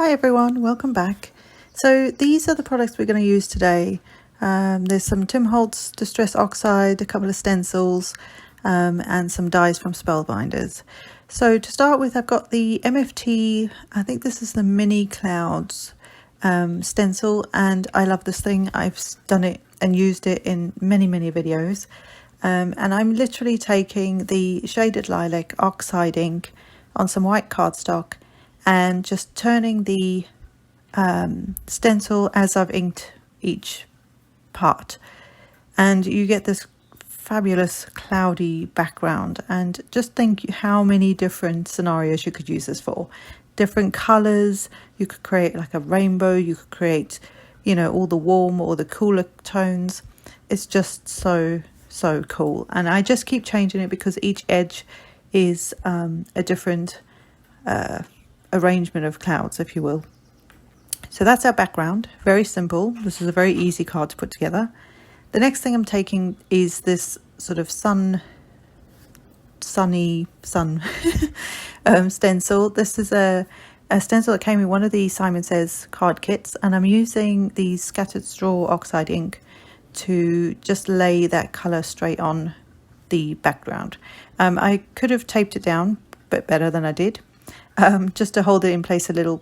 Hi everyone, welcome back. So these are the products we're going to use today. There's some Tim Holtz Distress Oxide, a couple of stencils, and some dies from Spellbinders. So to start with, I've got the MFT, I think this is the Mini Clouds stencil, and I love this thing. I've done it and used it in many videos. And I'm literally taking the shaded lilac oxide ink on some white cardstock and just turning the stencil as I've inked each part, and you get this fabulous cloudy background. And just think how many different scenarios you could use this for. Different colors, you could create like a rainbow, you could create, you know, all the warm or the cooler tones. It's just so cool, and I just keep changing it because each edge is a different arrangement of clouds, if you will. So that's our background, very simple. This is a very easy card to put together. The next thing I'm taking is this sort of sunny sun stencil. This is a stencil that came in one of the Simon Says card kits, and I'm using the scattered straw oxide ink to just lay that color straight on the background. I could have taped it down a bit better than I did, just to hold it in place a little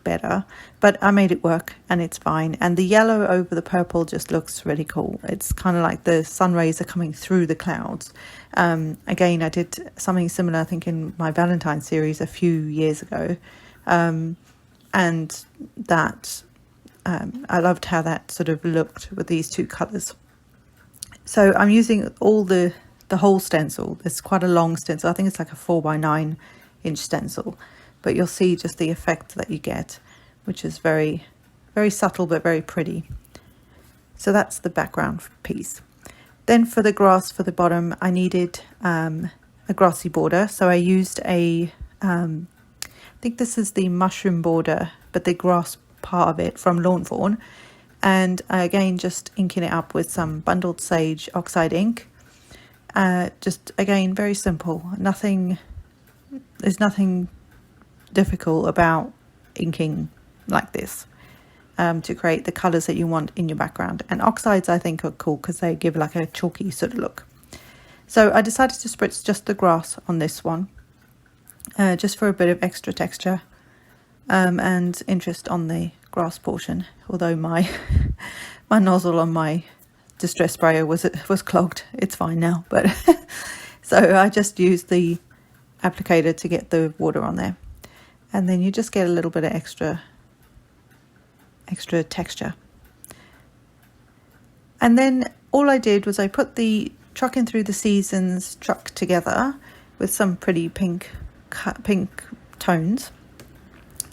better, but I made it work and it's fine. And the yellow over the purple just looks really cool. It's kind of like the sun rays are coming through the clouds. Again, I did something similar, I think, in my Valentine series a few years ago, and that I loved how that sort of looked with these two colors. So I'm using all the whole stencil. It's quite a long stencil. I think it's like a 4x9 inch stencil, but you'll see just the effect that you get, which is very subtle but very pretty. So that's the background piece. Then for the grass for the bottom, I needed a grassy border, so I used I think this is the mushroom border, but the grass part of it from Lawn Fawn, and again just inking it up with some bundled sage oxide ink. Just again very simple. There's nothing difficult about inking like this to create the colors that you want in your background. And oxides I think are cool because they give like a chalky sort of look. So I decided to spritz just the grass on this one, just for a bit of extra texture and interest on the grass portion, although my nozzle on my distress sprayer was clogged. It's fine now, but so I just used the applicator to get the water on there, and then you just get a little bit of extra texture. And then all I did was I put the Truckin Through the Seasons truck together with some pretty pink tones,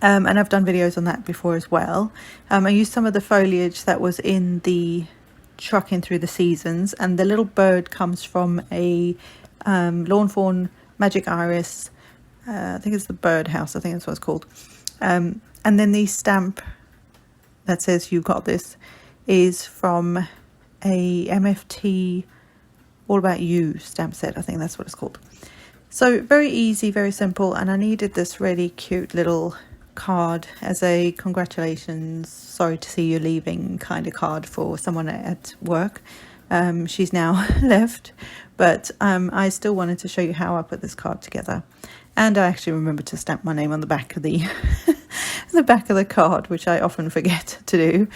and I've done videos on that before as well. I used some of the foliage that was in the Truckin Through the Seasons, and the little bird comes from a Lawn Fawn Magic Iris, I think it's the Birdhouse, I think that's what it's called. And then the stamp that says "You Got This" is from a MFT All About You stamp set, I think that's what it's called. So very easy, very simple, and I needed this really cute little card as a congratulations, sorry to see you leaving kind of card for someone at work. She's now left, but I still wanted to show you how I put this card together, and I actually remembered to stamp my name on the back of the the back of the card, which I often forget to do.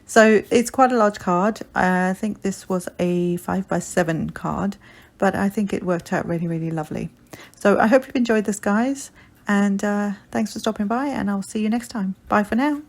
So it's quite a large card. I think this was a 5x7 card, but I think it worked out really lovely. So I hope you've enjoyed this, guys, and thanks for stopping by, and I'll see you next time. Bye for now.